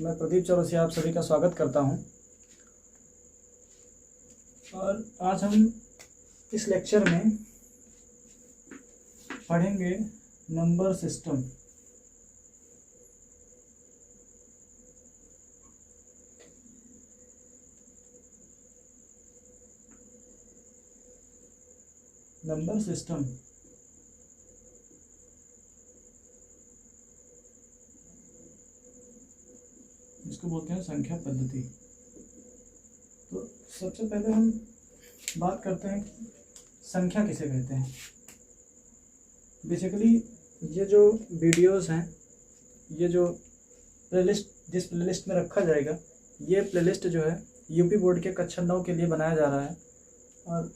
मैं प्रदीप चौरसिया आप सभी का स्वागत करता हूं। और आज हम इस लेक्चर में पढ़ेंगे नंबर सिस्टम। नंबर सिस्टम इसको बोलते हैं संख्या पद्धति। तो सबसे पहले हम बात करते हैं कि संख्या किसे कहते हैं। बेसिकली ये जो वीडियोस हैं, ये जो प्लेलिस्ट जिस प्लेलिस्ट में रखा जाएगा, ये प्लेलिस्ट जो है यूपी बोर्ड के कक्षा 9 के लिए बनाया जा रहा है और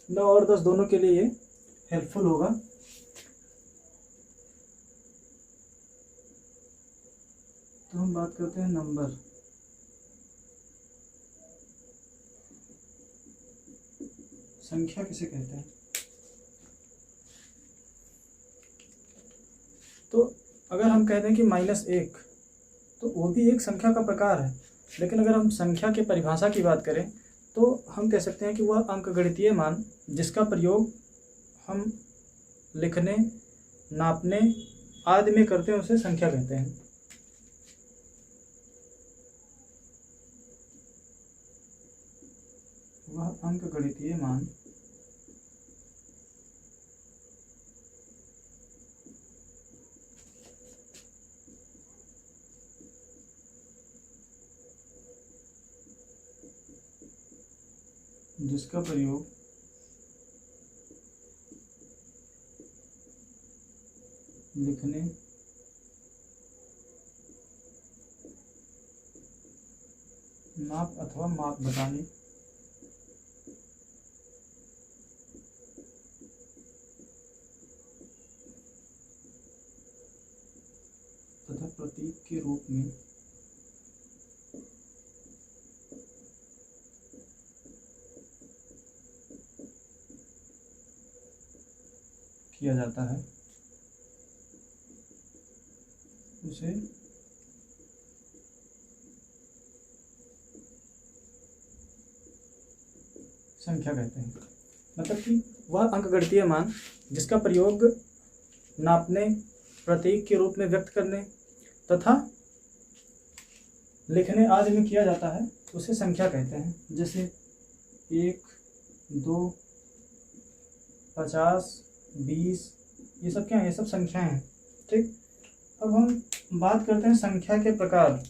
9 और 10 दोनों के लिए ये हेल्पफुल होगा। तो हम बात करते हैं नंबर। संख्या किसे कहते हैं? तो अगर हम कहते हैं कि -1, तो वो भी एक संख्या का प्रकार है। लेकिन अगर हम संख्या की परिभाषा की बात करें तो हम कह सकते हैं कि वह अंकगणितीय मान जिसका प्रयोग हम लिखने, नापने आदि में करते हैं उसे संख्या कहते हैं। वह अंकगणितीय मान जिसका प्रयोग लिखने, नाप अथवा माप बताने तथा प्रतीक के रूप में किया जाता है, उसे संख्या कहते हैं। मतलब कि वह अंकगणितीय मान जिसका प्रयोग नापने, प्रतीक के रूप में व्यक्त करने तथा लिखने आदि में किया जाता है उसे संख्या कहते हैं। जैसे 1, 2, 50, 20, ये सब क्या है? ये सब संख्याएं हैं। ठीक, अब हम बात करते हैं संख्या के प्रकार।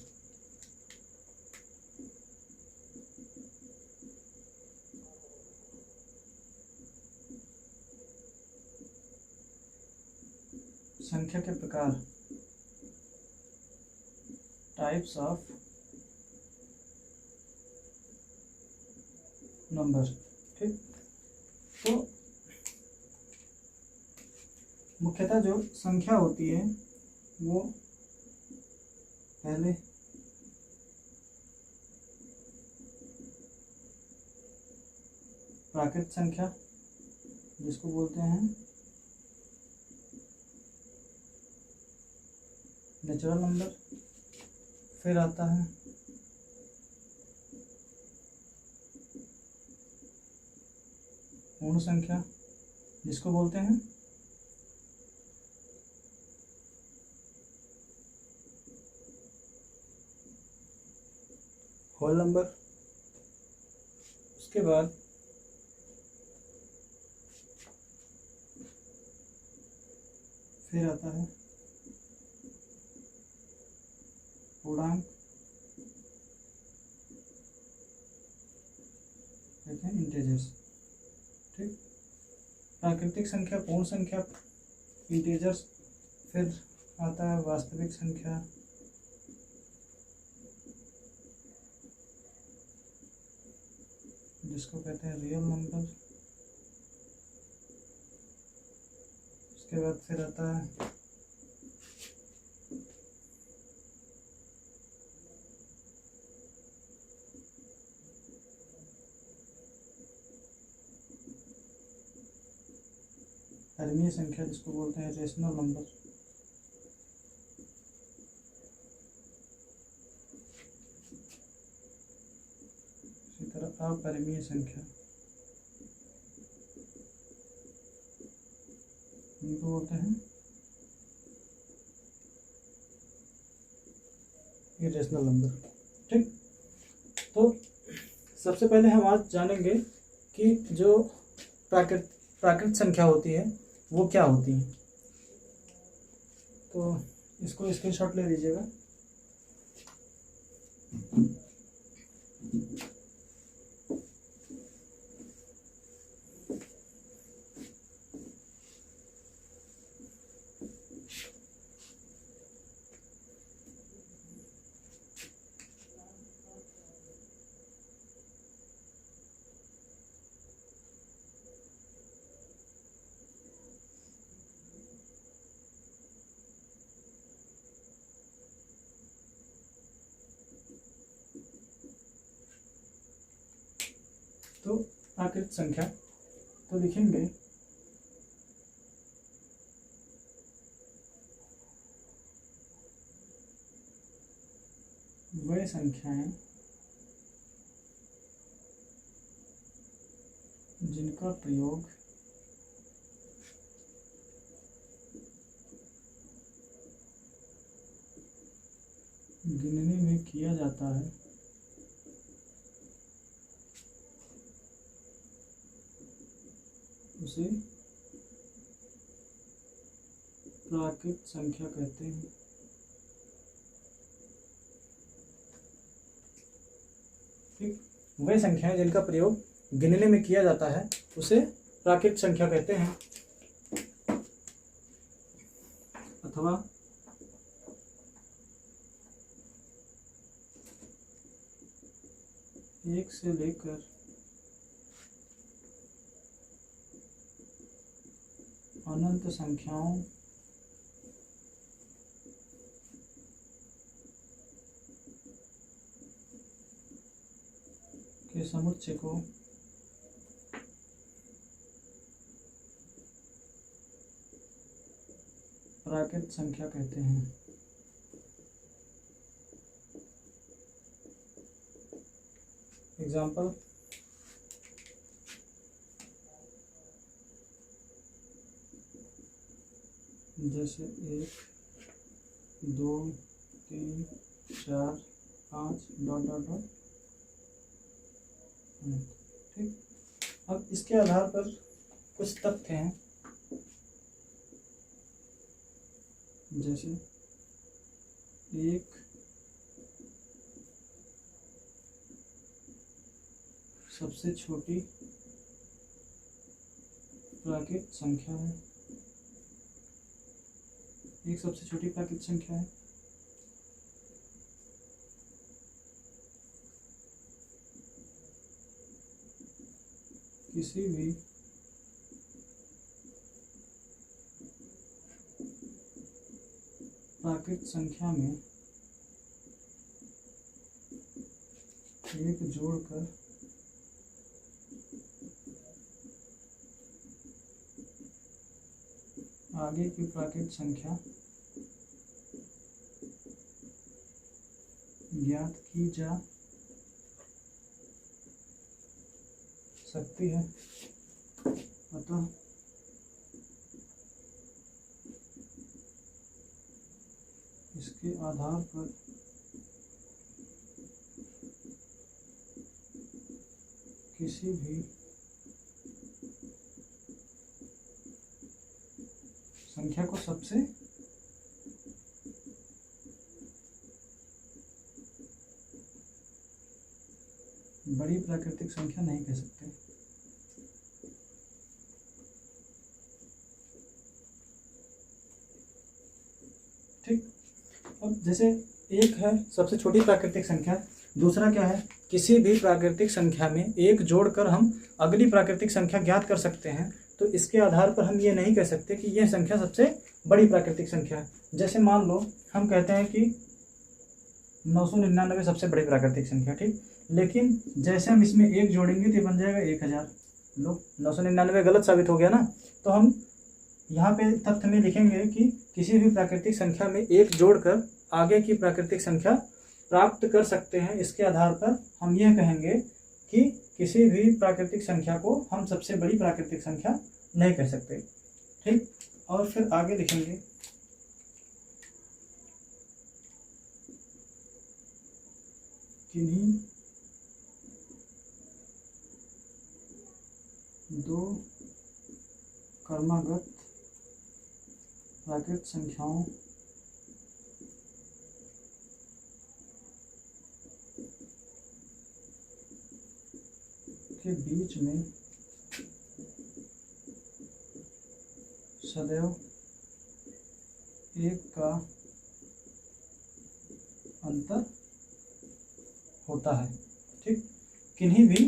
संख्या के प्रकार, टाइप्स ऑफ नंबर। ठीक, तो मुख्यतः जो संख्या होती है वो पहले प्राकृत संख्या जिसको बोलते हैं नेचुरल नंबर, फिर आता है पूर्ण संख्या जिसको बोलते हैं होल नंबर। उसके बाद फिर आता है पूर्णांक, कहते हैं इंटीजर्स। ठीक, प्राकृतिक संख्या, पूर्ण संख्या, इंटीजर्स, फिर आता है वास्तविक संख्या, जिसको कहते हैं रियल नंबर। उसके बाद फिर आता है हर्मीय संख्या जिसको बोलते हैं रेशनल नंबर। अपरिमेय संख्या इनको बोलते हैं इरेशनल नंबर। ठीक, तो सबसे पहले हम आज जानेंगे कि जो प्राकृत संख्या होती है वो क्या होती है। तो इसको स्क्रीनशॉट ले लीजिएगा। तो प्राकृत संख्या तो लिखेंगे वह संख्याएं जिनका प्रयोग गिनने में किया जाता है उसे प्राकृत संख्या कहते हैं। ठीक, वह संख्याएं जिनका प्रयोग गिनने में किया जाता है उसे प्राकृत संख्या कहते हैं, अथवा एक से लेकर अनंत संख्याओं के समुच्चय को प्राकृत संख्या कहते हैं। एग्जाम्पल, जैसे 1, 2, 3, 4, 5 ... ठीक, अब इसके आधार पर कुछ तथ्य हैं, जैसे 1 सबसे छोटी प्राकृत संख्या है। 1 सबसे छोटी प्राकृत संख्या है। किसी भी प्राकृत संख्या में एक जोड़कर आगे की प्राकृत संख्या ज्ञात की जा सकती है। अतः इसके आधार पर किसी भी संख्या को सबसे बड़ी प्राकृतिक संख्या नहीं कह सकते। ठीक, अब जैसे 1 है सबसे छोटी प्राकृतिक संख्या, दूसरा क्या है, किसी भी प्राकृतिक संख्या में एक जोड़कर हम अगली प्राकृतिक संख्या ज्ञात कर सकते हैं। तो इसके आधार पर हम ये नहीं कह सकते कि यह संख्या सबसे बड़ी प्राकृतिक संख्या है। जैसे मान लो हम कहते हैं कि 999 सबसे बड़ी प्राकृतिक संख्या, ठीक, लेकिन जैसे हम इसमें 1 जोड़ेंगे तो बन जाएगा 1000। लो 999 गलत साबित हो गया ना। तो हम यहाँ पे तथ्य में लिखेंगे कि किसी भी प्राकृतिक संख्या में 1 जोड़कर आगे की प्राकृतिक संख्या प्राप्त कर सकते हैं। इसके आधार पर हम यह कहेंगे कि किसी भी प्राकृतिक संख्या को हम सबसे बड़ी प्राकृतिक संख्या नहीं कह सकते। ठीक, और फिर आगे लिखेंगे किन्हीं दो क्रमागत प्राकृत संख्याओं के बीच में सदैव एक का अंतर होता है। ठीक, किन्हीं भी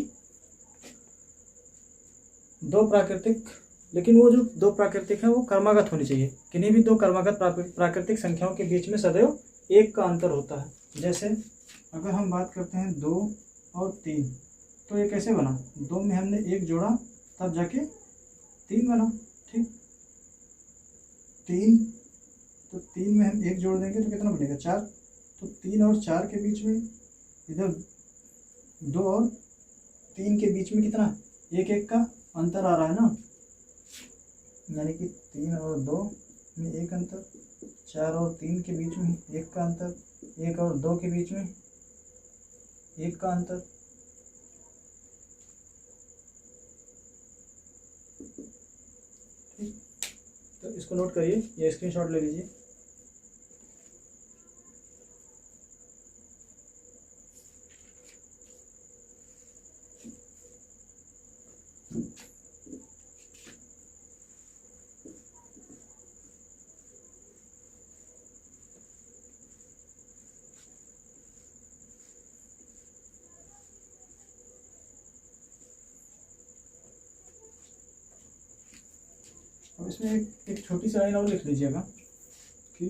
दो प्राकृतिक, लेकिन वो जो दो प्राकृतिक हैं वो क्रमागत होनी चाहिए। किन्हीं भी दो क्रमागत प्राकृतिक संख्याओं के बीच में सदैव एक का अंतर होता है। जैसे अगर हम बात करते हैं 2 और 3, तो ये कैसे बना? 2 में हमने 1 जोड़ा तब जाके 3 बना। ठीक, 3, तो 3 में हम 1 जोड़ देंगे तो कितना बनेगा? 4। तो 3 और 4 के बीच में, इधर 2 और 3 के बीच में कितना? 1 का अंतर आ रहा है ना, यानी कि 3 और 2 में 1 अंतर, 4 और 3 के बीच में 1 का अंतर, 1 और 2 के बीच में 1 का अंतर। ठीक, तो इसको नोट करिए, ये स्क्रीनशॉट ले लीजिए। अब इसमें एक छोटी सी लाइन और लिख लीजिएगा कि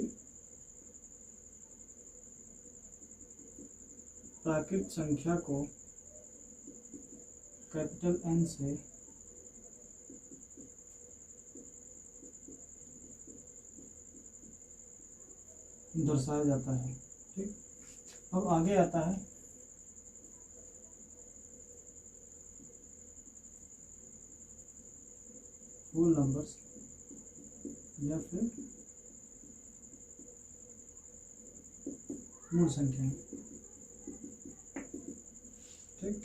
प्राकृत संख्या को कैपिटल N से दर्शाया जाता है। ठीक, अब आगे आता है होल नंबर्स या फिर मूल संख्याएं। ठीक,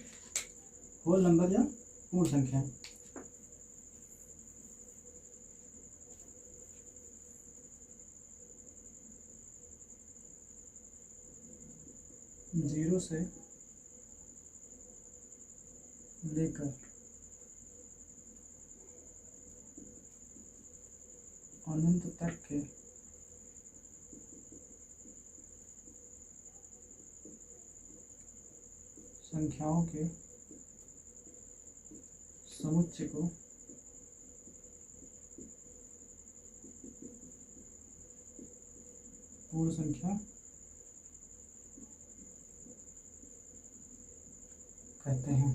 होल नंबर या मूल संख्याएं। जीरो से लेकर अनंत तक के संख्याओं के समुच्चय को पूर्ण संख्या कहते हैं।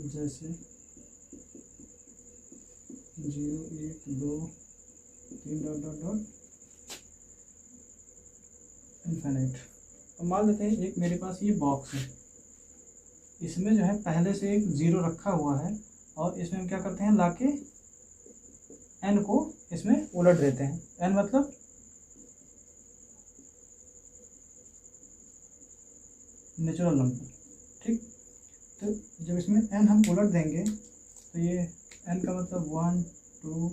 जैसे 0, 1, 2, 3 डॉट डॉट डॉट इनफिनिट। अब मान लेते हैं एक मेरे पास ये बॉक्स है, इसमें जो है पहले से एक 0 रखा हुआ है और इसमें हम क्या करते हैं, लाके n को इसमें उलट देते हैं। n मतलब नेचुरल नंबर। ठीक, तो जब इसमें n हम उलट देंगे तो ये n का मतलब 1, 2,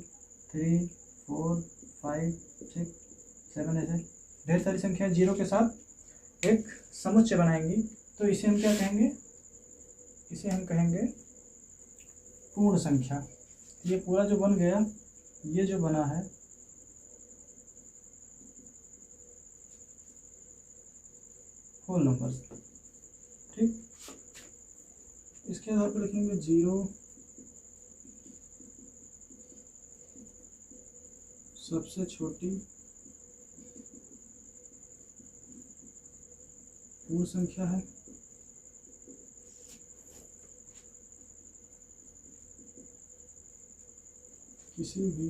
3, 4, 5, 6, 7 ऐसे ढेर सारी संख्या 0 के साथ एक समुच्चय बनाएंगी। तो इसे हम क्या कहेंगे? इसे हम कहेंगे पूर्ण संख्या। ये पूरा जो बन गया, ये जो बना है होल नंबर। ठीक, इसके आधार पर लिखेंगे 0 सबसे छोटी पूर्ण संख्या है, किसी भी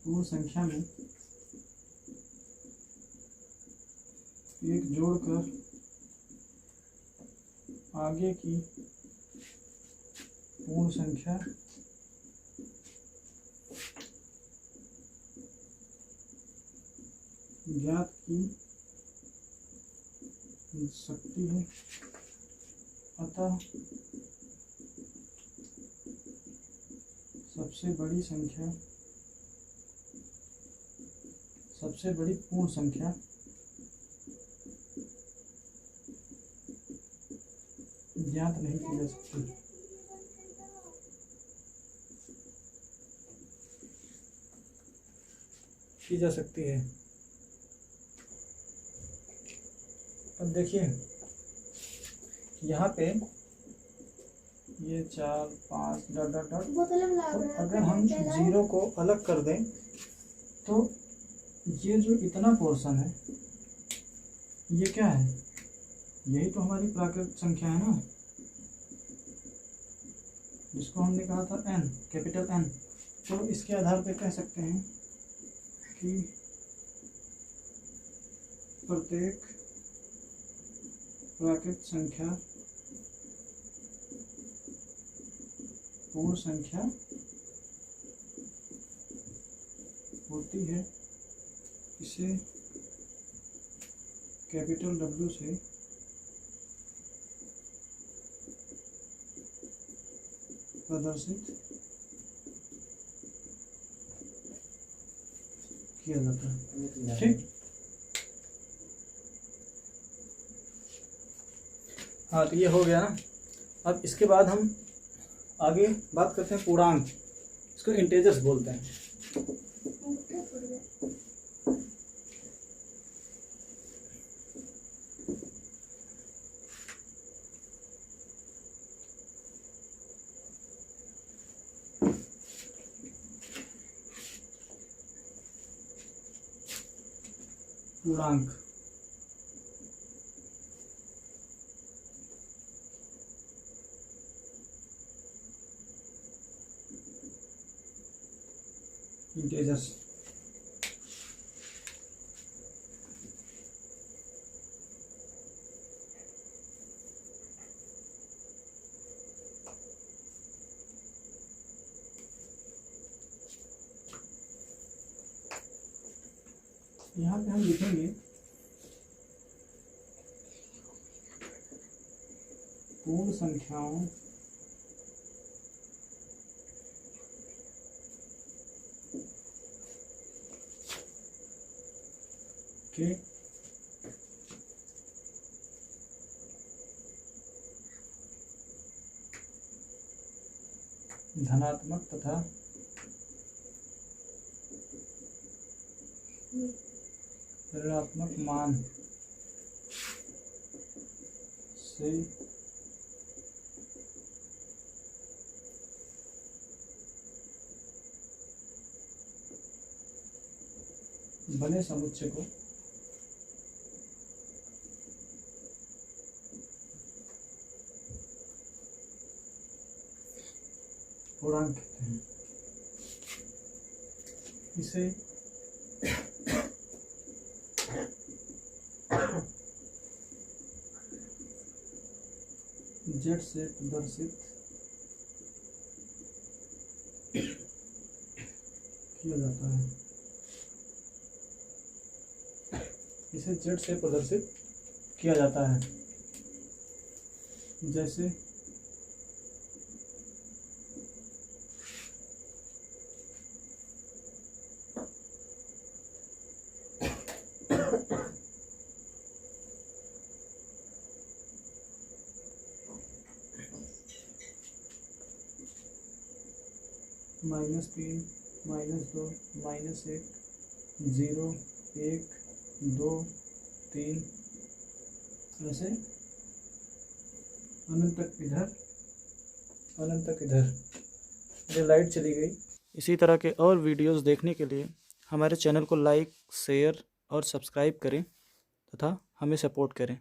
पूर्ण संख्या में एक जोड़कर आगे की पूर्ण संख्या ज्ञात की सकती है, अतः सबसे बड़ी पूर्ण संख्या ज्ञात नहीं की जा सकती। की जा सकती है। अब देखिए यहाँ पे ये 4 5 डॉट डॉट डॉट, तो अगर हम 0 को अलग कर दें तो ये जो इतना पोर्शन है ये क्या है, यही तो हमारी प्राकृत संख्या है ना, जिसको हमने कहा था n, कैपिटल N। तो इसके आधार पे कह सकते हैं कि प्रत्येक प्राकृत संख्या पूर्ण संख्या होती है, इसे कैपिटल W से प्रदर्शित किया जाता है। ठीक, हाँ तो ये हो गया ना। अब इसके बाद हम आगे बात करते हैं पूर्णांक, इसको इंटेजर्स बोलते हैं। पूर्णांक इंटेजर्स। यहाँ पे हम लिखेंगे पूर्ण संख्याओं के धनात्मक तथा ऋणात्मक मान से बने समुच्चय को पूर्णांक कहते हैं। इसे Z से प्रदर्शित किया जाता है। इसे Z से प्रदर्शित किया जाता है, जैसे -3 -2 -1 0 1 2 3 ऐसे अनंत तक इधर अनंत तक इधर। ये लाइट चली गई। इसी तरह के और वीडियोस देखने के लिए हमारे चैनल को लाइक शेयर और सब्सक्राइब करें तथा हमें सपोर्ट करें।